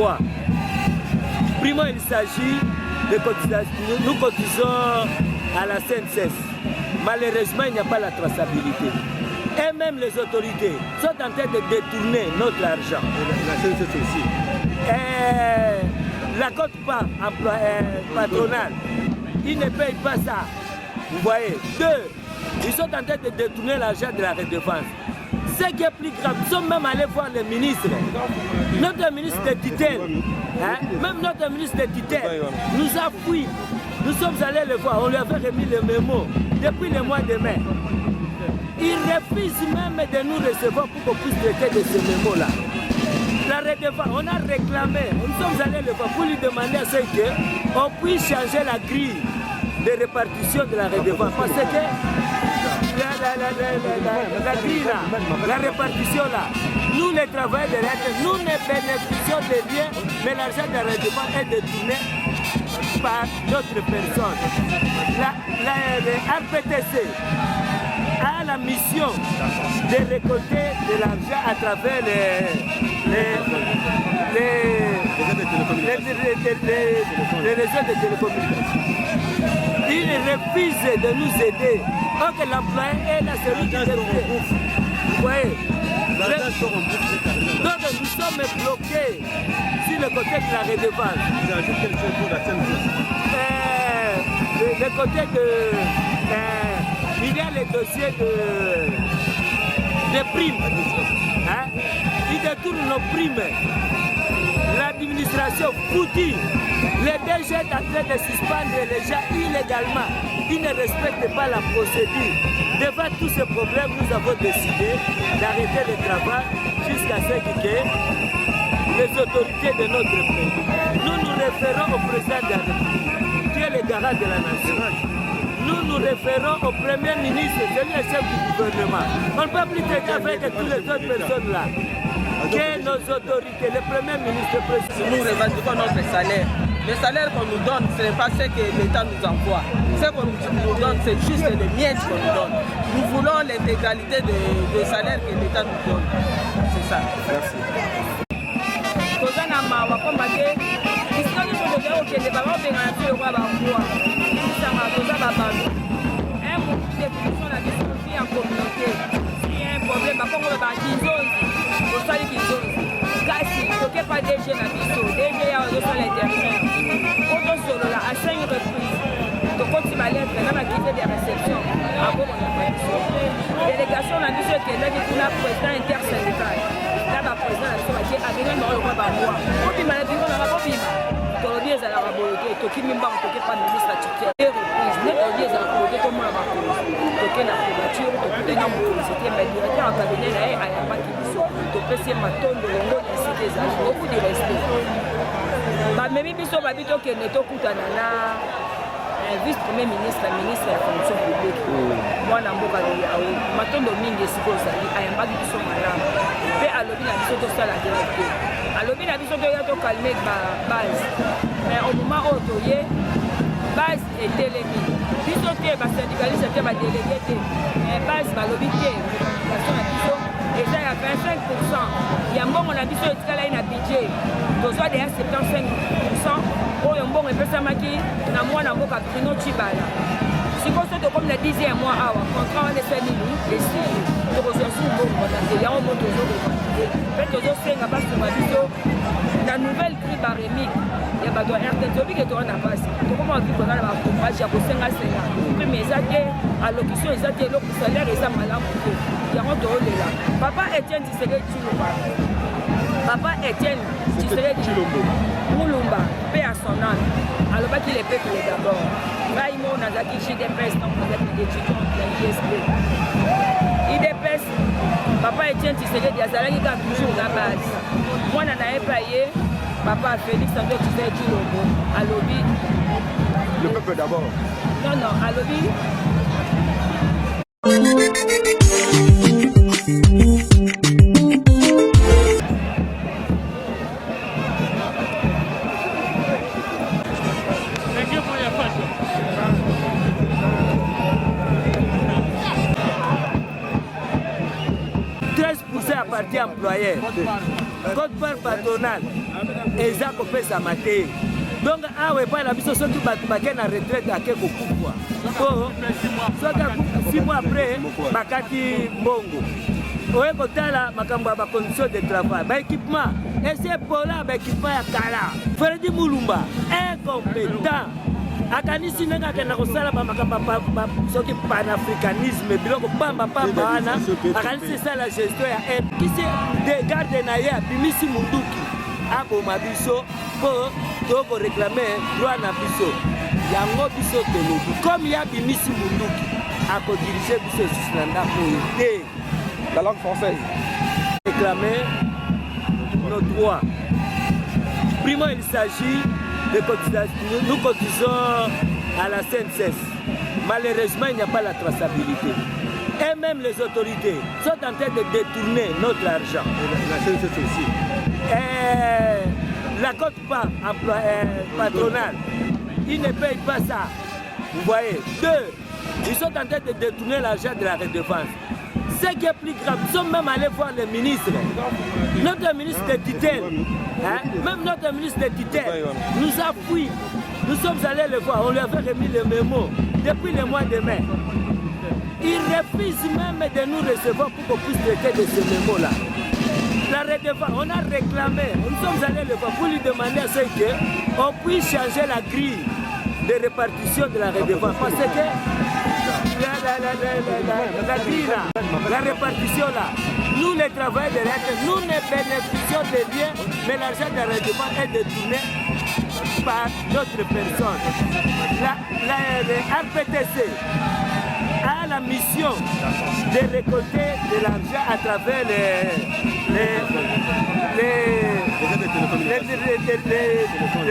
mois. Primo, il s'agit de cotisation. Nous cotisons à la CNCS. Malheureusement, il n'y a pas la traçabilité. Et même les autorités sont en train de détourner notre argent. La CNCS aussi. La cote pas patronale, ils ne payent pas ça. Vous voyez. Deux, ils sont en train de détourner l'argent de la redevance. Ce qui est plus grave, ils sont même allés voir le ministre. Notre ministre de tutelle, même notre ministre de tutelle nous a fui. Nous sommes allés le voir, on lui avait remis le mémo depuis le mois de mai. Il refuse même de nous recevoir pour qu'on puisse traiter de ce mémo-là. La redevance, on a réclamé, nous sommes allés le voir pour lui demander à ce qu'on puisse changer la grille de répartition de la redevance. Parce que la grille là, la répartition là, nous les travailleurs de l'État, nous ne bénéficions de rien, mais l'argent de la redevance est détourné par d'autres personnes. La RPTC a la mission de récolter de l'argent à travers les réseaux de télécommunications. Il refuse de nous aider. Donc l'employé est là, celui qui est. Vous voyez. Donc nous sommes bloqués sur le côté de la redevance. Le côté de... il y a les dossiers de primes. Hein? Ils détournent nos primes. L'administration foutue. Le DG est en train de suspendre les gens illégalement. Ils ne respectent pas la procédure. Devant tous ces problèmes, nous avons décidé d'arrêter le travail jusqu'à ce que les autorités de notre pays. Nous nous référons au président de la République, qui est le garant de la nation. Nous nous référons au Premier ministre, celui le chef du gouvernement. On ne peut plus traiter avec toutes les autres personnes là. Que nos autorités, le Premier ministre, le président. Nous revendiquons notre salaire. Le salaire qu'on nous donne, ce n'est pas ce que l'État nous envoie. Ce qu'on nous donne, c'est juste le miettes qu'on nous donne. Nous voulons l'intégralité de salaire que l'État nous donne. C'est ça. Merci. Kasi, toke pas DG na biso, DG ya ozosa l'intérieur. Oto solo la à 5 reprises. Tokoti ba lettre na ba guide de réception. Abo mon biso. Délégation na biso ke ndaki kuna président intersyndical. Na ba président na biso ba ke avenir no ko ba moi. Obi ma bino na ba bima. Tolobi ezala ba boloke, toki mimba toke pas ministre titulaire. Reprise, ne toki ezala boloke to mo ba ko. Toke na privature, toke na mo c'était mais directeur en cabinet na ya pas biso. Topesi matondo longo ya cité za beaucoup de respect. Ba memi biso ba bito ke ne tokutana na vice premier ministre ya fonction publique. Mwana mboka ya matondo mingi sikoza ayamba biso malamu. Pe alobi na biso to sala directeur. Alobi na biso to ya to calmer ba base. Mais au moment où toye base et télémi. Biso te ba syndicaliste te ba délégué te. Base ba lobi te. Parce que biso et ça, il y a 25%. Il y a un bon, on a dit sur le travail, il y a un budget. Donc, il y a 75%. Oh, il y a un bon, il y a un qui n'a moins d'un bon qu'à Bruno Chibala. Si vous êtes comme le 10e mois, contrat, on est fait nous, et si vous êtes sous bon, il y a un bon toujours de quantité. Faites aux autres, il y a pas sur la nouvelle prix barémique. Il y a pas de RTT qui est en avance. Comment on dit qu'on a la courage, il y a beaucoup de sénats. Mais ça, à l'occasion, ils ont été là pour salaire et ça m'a là. Papa Etienne Tshisekedi Tshilombo. Papa Etienne Tshisekedi Moulumba, paix à son âme. Alors qu'il est peuple d'abord. Raïmo Nazaki JDPS, donc vous êtes étudiant de l'ISP. IDPS, Papa Etienne Tshisekedi Azalaki qui a toujours la base. Moi, je n'ai pas payé. Papa Félix Antoine Tshisekedi Tshilombo. À lobby. Le peuple d'abord. Non, non, à lobby. Parti employé, code part patronal, eza kopesama te. Donc awa epai na biso soki bato bake na retraite ake kokufwa po soki 6 mois après bakati mbongo. Oye kotala makambo ya bacondition de travail baéquipement ese pola baéquipement ya kala. Fredi Mulumba incompétent akanisi ndenge akenda kosala bamakambo soki panafricanisme biloko pambapamba wana akanisi esala gestion ya kisi de garde na ye abimisi munduki aboma biso mpo tokoreklame droit na biso yango biso tolobi comme ye abimisi munduki akodirige biso esusu na ndako oyo te. La langue française. Réclamer nos droits. Primo, il s'agit de cotisation. Nous cotisons à la CNCS. Malheureusement, il n'y a pas la traçabilité. Et même les autorités sont en train de détourner notre argent. La CNCS aussi. La quote-part patronale, ils ne payent pas ça. Vous voyez. 2, ils sont en train de détourner l'argent de la redevance. Ce qui est plus grave, nous sommes même allés voir le ministre. Notre ministre de tutelle, même notre ministre de tutelle nous a fui. Nous sommes allés le voir, on lui avait remis le mémo depuis le mois de mai. Il refuse même de nous recevoir pour qu'on puisse traiter de ce mémo-là. La redevance, on a réclamé, nous sommes allés le voir pour lui demander à ce qu'on puisse changer la grille de répartition de la redevance. Parce que la grille là, la répartition là, nous les travailleurs de l'aide, nous ne bénéficions de rien, mais l'argent de la redevance est détourné par d'autres personnes. La RPTC a la mission de récolter de l'argent à travers les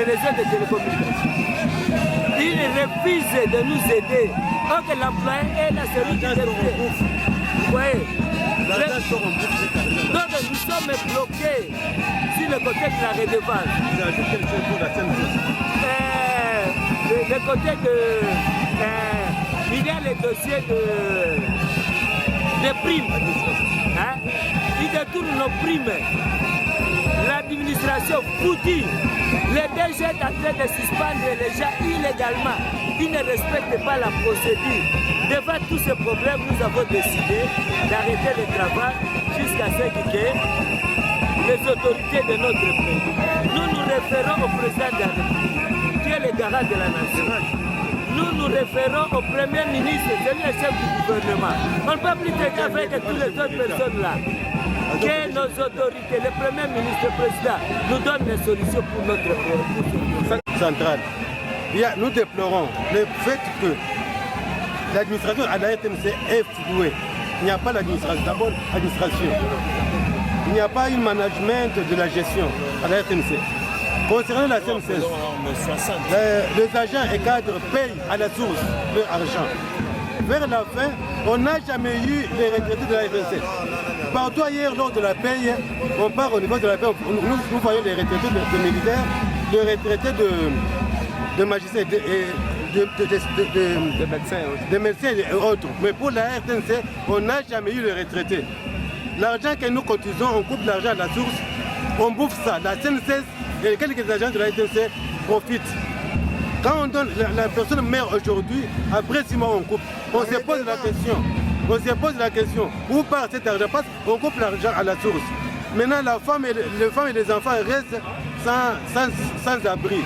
réseaux de télécommunications. Il refuse de nous aider. Or que l'employé est là, celui qui est. Vous voyez. Donc nous sommes bloqués sur le côté de la redevance. Le côté de... il y a les dossiers de primes. Ils détournent nos primes. L'administration foutue. Le DG est en train de suspendre les gens illégalement. Ils ne respectent pas la procédure. Devant tous ces problèmes, nous avons décidé d'arrêter le travail jusqu'à ce que les autorités de notre pays. Nous nous référons au président de la République, qui est le garant de la nation. Nous nous référons au premier ministre, celui le chef du gouvernement. On ne peut plus traiter avec toutes les autres personnes-là. Que nos autorités, le premier ministre, le président, nous donnent des solutions pour notre problème. Centrale. Nous déplorons le fait que l'administration à la RTNC est flouée. Il n'y a pas d'administration. D'abord, administration. Il n'y a pas un management de la gestion à la RTNC. Concernant la CNCS, les agents et cadres payent à la source leur argent. Vers la fin, on n'a jamais eu les retraités de la RTNC. Partout ailleurs, lors de la paye, on part au niveau de la paye, nous voyons les retraités de militaires, les retraités de magistrats de médecins et autres. Mais pour la RTNC, on n'a jamais eu les retraités. L'argent que nous cotisons, on coupe l'argent à la source, on bouffe ça. La CNCS et quelques agents de la RTNC profitent. Quand on donne, la personne meurt aujourd'hui, après 6 mois on coupe. On se pose la question. On se pose la question, où part cet argent? Parce qu'on coupe l'argent à la source. Maintenant, les femmes et les enfants restent sans abri.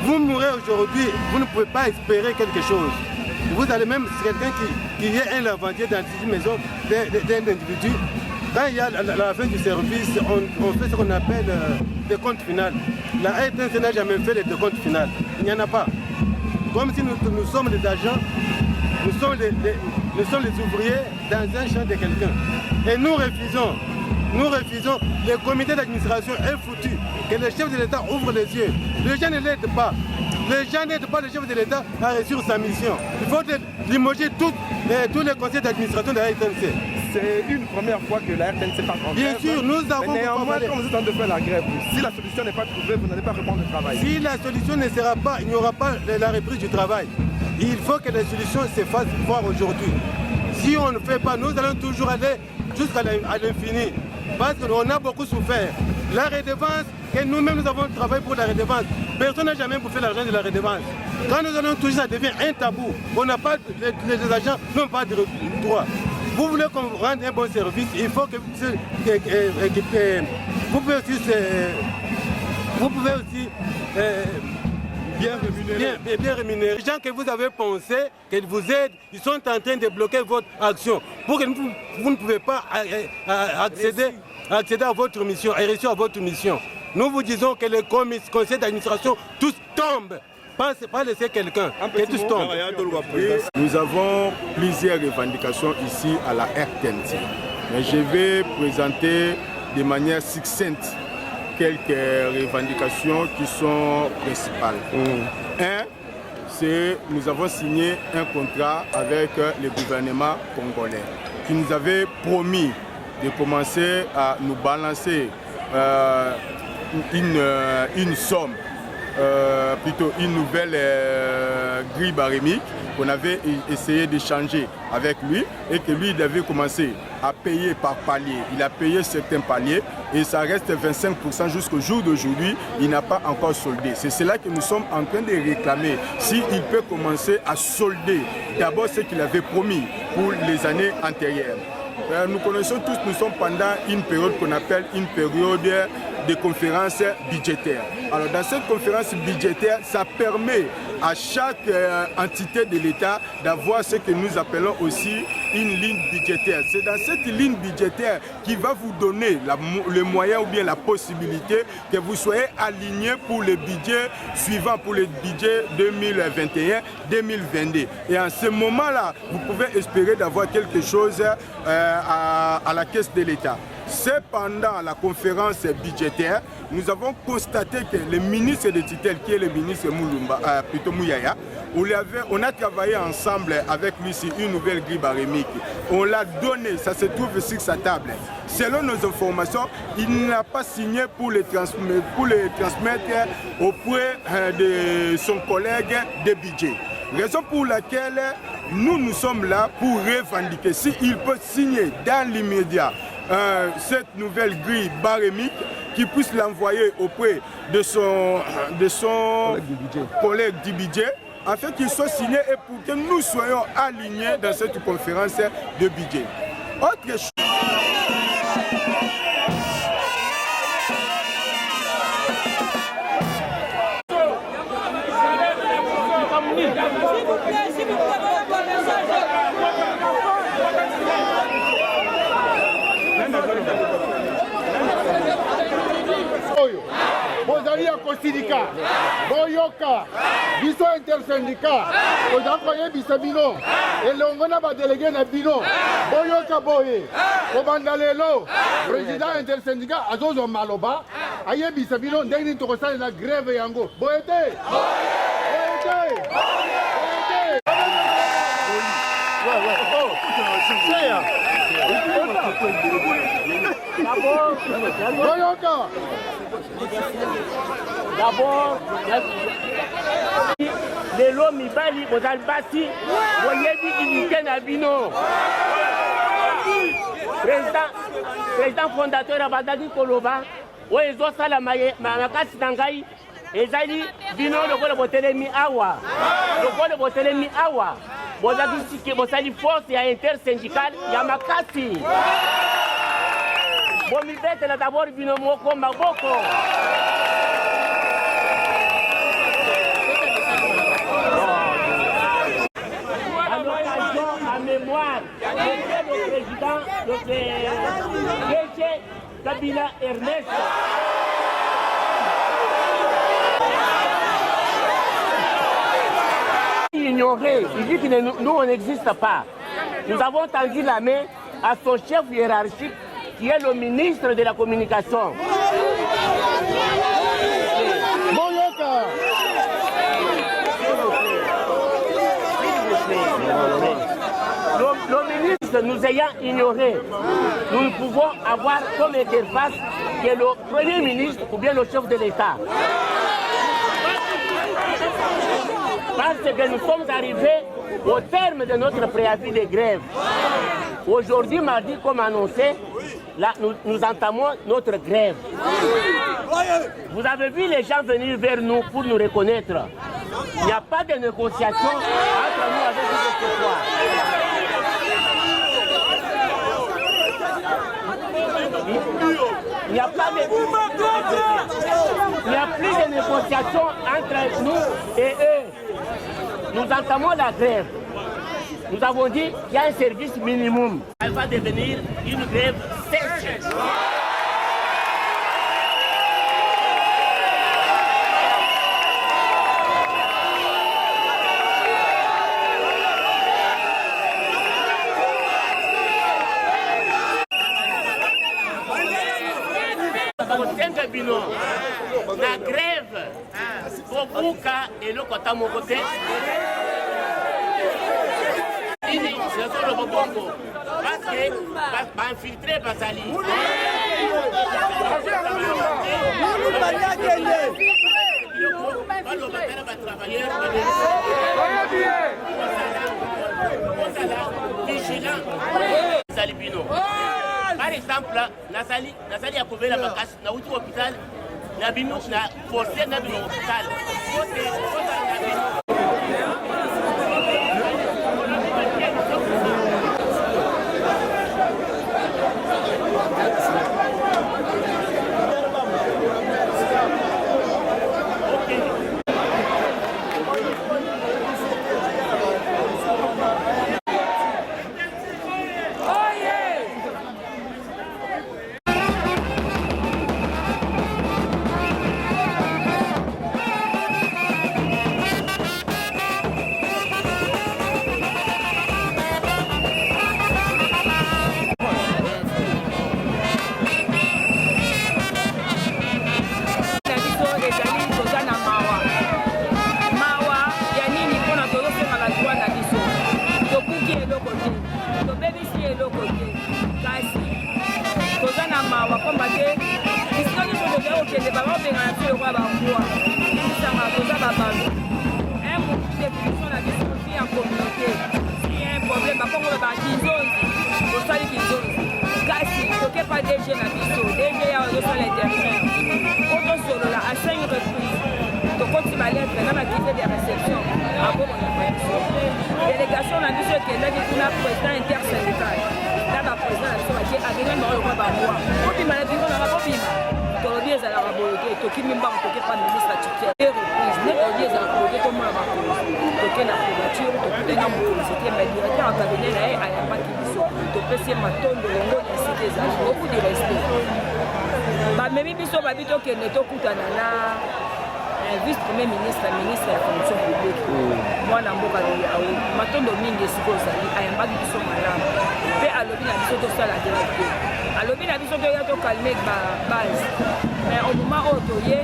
Vous mourrez aujourd'hui, vous ne pouvez pas espérer quelque chose. Vous allez même, c'est quelqu'un qui est un lavandier dans une maison d'un individu. Quand il y a la fin du service, on fait ce qu'on appelle des comptes finaux. La RTNC n'a jamais fait les comptes finaux. Il n'y en a pas. Comme si nous sommes les agents, nous sommes les ouvriers dans un champ de quelqu'un. Et nous refusons, le comité d'administration est foutu, que le chef de l'État ouvre les yeux. Les gens ne l'aident pas. Les gens n'aident pas le chef de l'État à réussir sa mission. Il faut limoger tous les conseils d'administration de la RTNC. C'est une première fois que la RTNC part en grève. Bien sûr, nous avons... Mais néanmoins, quand vous êtes en train de faire la grève, si la solution n'est pas trouvée, vous n'allez pas reprendre le travail. Si la solution ne sera pas, il n'y aura pas la reprise du travail. Il faut que les solutions se fassent voir aujourd'hui. Si on ne fait pas, nous allons toujours aller jusqu'à l'infini. Parce qu'on a beaucoup souffert. La redevance que nous-mêmes nous avons travaillé pour la redevance. Personne n'a jamais bouffé l'argent de la redevance. Quand nous allons toucher, ça devient un tabou. On n'a pas, les agents n'ont pas de droit. Vous voulez qu'on rende un bon service, il faut que vous pouvez aussi bien rémunérer. Les gens que vous avez pensé qu'ils vous aident, ils sont en train de bloquer votre action. Pour que vous ne pouvez pas accéder à votre mission et réussir à votre mission. Nous vous disons que le conseil d'administration, tous tombent. Pas laisser quelqu'un, que tous tombent. Nous avons plusieurs revendications ici à la RTNC. Mais je vais présenter de manière succincte quelques revendications qui sont principales. Un, c'est nous avons signé un contrat avec le gouvernement congolais qui nous avait promis de commencer à nous balancer une somme, plutôt une nouvelle grille barémique qu'on avait essayé d'échanger avec lui et que lui devait commencer à payer par palier. Il a payé certains paliers et ça reste 25% jusqu'au jour d'aujourd'hui, il n'a pas encore soldé. C'est cela que nous sommes en train de réclamer. S'il peut commencer à solder d'abord ce qu'il avait promis pour les années antérieures. Nous connaissons tous, nous sommes pendant une période qu'on appelle une période de conférence budgétaire. Alors dans cette conférence budgétaire, ça permet à chaque entité de l'État d'avoir ce que nous appelons aussi une ligne budgétaire. C'est dans cette ligne budgétaire qui va vous donner le moyen ou bien la possibilité que vous soyez aligné pour le budget suivant, pour le budget 2021-2022. Et en ce moment-là, vous pouvez espérer d'avoir quelque chose à la caisse de l'État. C'est pendant la conférence budgétaire, nous avons constaté que le ministre de tutelle, qui est le ministre Mouyaya, on a travaillé ensemble avec lui sur une nouvelle grille barémique. On l'a donné, ça se trouve sur sa table. Selon nos informations, il n'a pas signé pour les transmettre auprès de son collègue de budget. Raison pour laquelle nous sommes là pour revendiquer. S'il peut signer dans l'immédiat cette nouvelle grille barémique, qui puisse l'envoyer auprès de son collègue du budget, afin qu'il soit signé et pour que nous soyons alignés dans cette conférence de budget. Autre chose. Bozali ya kosindika boyoka biso intersyndicat ozakoye bisa bino elongo na badelege na bino boyoka boye kobanda lelo président intersyndicat azozwa maloba ayebisa bino ndenge nini tokosalela grève yango boye te boyoka. D'abord, lelo mibali bozali basi boyebi dignité na bino. Président fondateur abandaki koloba oyo ezosala makasi na ngai ezali bino lokola botelemi awa bozaki bosali force ya intersyndical ya makasi. Bomibetela d'abord bino moko maboko. À mémoire, le président de DG Kabila Ernest. Ignoré, il dit que nous on n'existe pas. Nous avons tendu la main à son chef hiérarchique qui est le ministre de la communication. Le ministre nous ayant ignorés, nous ne pouvons avoir comme interface que le Premier ministre ou bien le chef de l'État. Parce que nous sommes arrivés au terme de notre préavis de grève. Aujourd'hui, mardi, comme annoncé, là, nous entamons notre grève. Vous avez vu les gens venir vers nous pour nous reconnaître. Il n'y a pas de négociation entre nous avec vous ce soir. Il n'y a pas de... Il n'y a plus de négociation entre nous et eux. Nous entamons la grève. Nous avons dit qu'il y a un service minimum. Elle va devenir une grève sèche. La grève pour Bouka et le Kota Mokote. C'est sur le Bongo. Parce que va infiltrer Basali. Par exemple, Nasali a trouvé la vacance dans l'hôpital. Na bino na forcé na bino hospital. Délégation a dit que là, il y a un président intersyndical. Là, le président a dit que le roi va voir. On dit maladie, on n'a pas vu. Tout le monde est à la raboter, tout le monde est pas ministre à Tchèque. Les reprises, les reprises à la raboter, tout le monde va voir. Tout le monde a la voiture, tout le monde a la c'était mais directeur en cabinet, là, il n'y a pas de question. Tout le monde a tonne de longo, il y a des âges, beaucoup de respect. Mais même si on va dire que nous sommes vice-premier ministre ya fonction publique mwana mboka awe matondo mingi esika ozali ayambaki biso malamu mpe alobi na biso tosala grève te alobi na biso toya tokalme base mais au moment oyo toye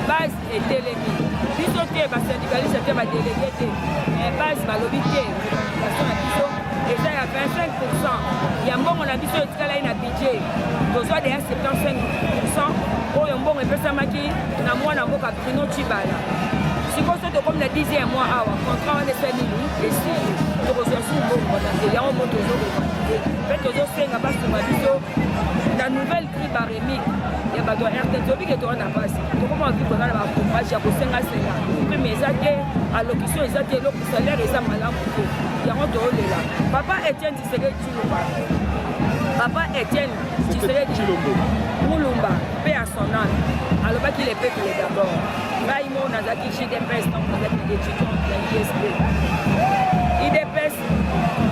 base etelemi biso te basyndicaliste te badelege te mais base balobi te revendication na biso eza ya 25% ya mbongo na biso etikali na budget tozwa deya 75% oyo mbongo epesamaki na mwana mboka Bruno Chibala sikoyo so tokomi na 10e mois awa contrat wana esalili esili tokozwa su mbongo na te yango mpo tozorevandike mpe tozosenga basunga biso na nouvelle grille barémique ya bato ya RT tobike toza na mpasi tokoma vi kozala bacompage ya kosengasenga prime eza te allocution eza te eloko salaire eza malamu te yango toolela papa Etienne Tshisekedi Tshilombo papa Etienne Tshisekedi Tshilombo Mulumba paix à son âme alobaki le peuple d'abord ngai mo nazalaki JDPS donc nazalaki étudiant ya ISP IDPS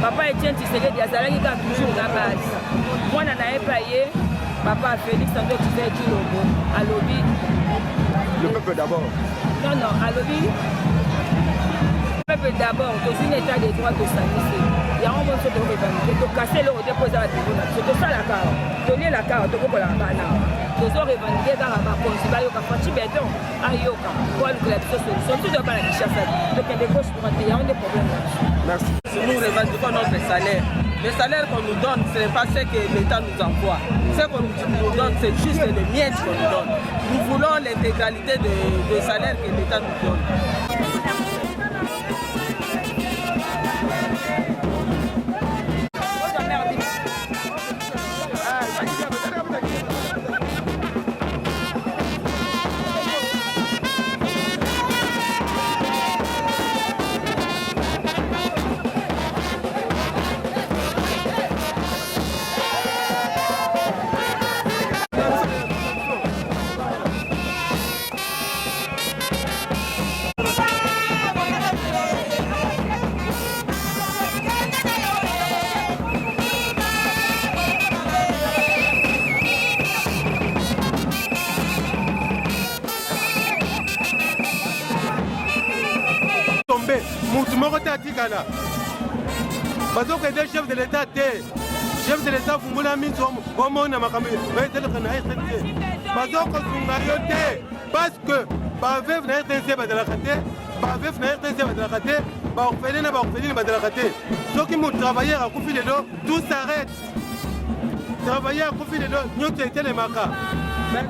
papa Etienne Tshisekedi azalaki kaka toujours na base mwana na ye pa ye papa Félix Antoine Tshisekedi Tshilombo alobi le peuple d'abord non alobi peuple d'abord tozwi na état de droit tosalisi yango moni so tokorevanike tokase eloko te mpo eza babibo na biso tosalaka tolielaka awa tokokolaka bana tozorevanike kaka bakonzi bayoka faci beton ayoka po alukela biso solution tu dobana kishasa tokende gauche droite yango nde problème na biso. Merci. Nous revendiquons notre salaire. Le salaire qu'on nous donne, ce n'est pas ce que l'État nous envoie. Ce qu'on nous donne, c'est juste le miettes qu'on nous donne. Nous voulons l'intégralité de salaire que l'État nous donne. mutu moko te atikala bazokende chef de l'état te chef de l'état fungula miso omona makambo baeteleka na RTNC bazokozunga yo te parce que baveve na RTNC bazalaka te baveve na RTNC bazalaka te baorpheline na baorpheline bazalaka te soki mo travailleur akufi lelo tout s'arrête travailleur akufi lelo nyonso etelemaka mais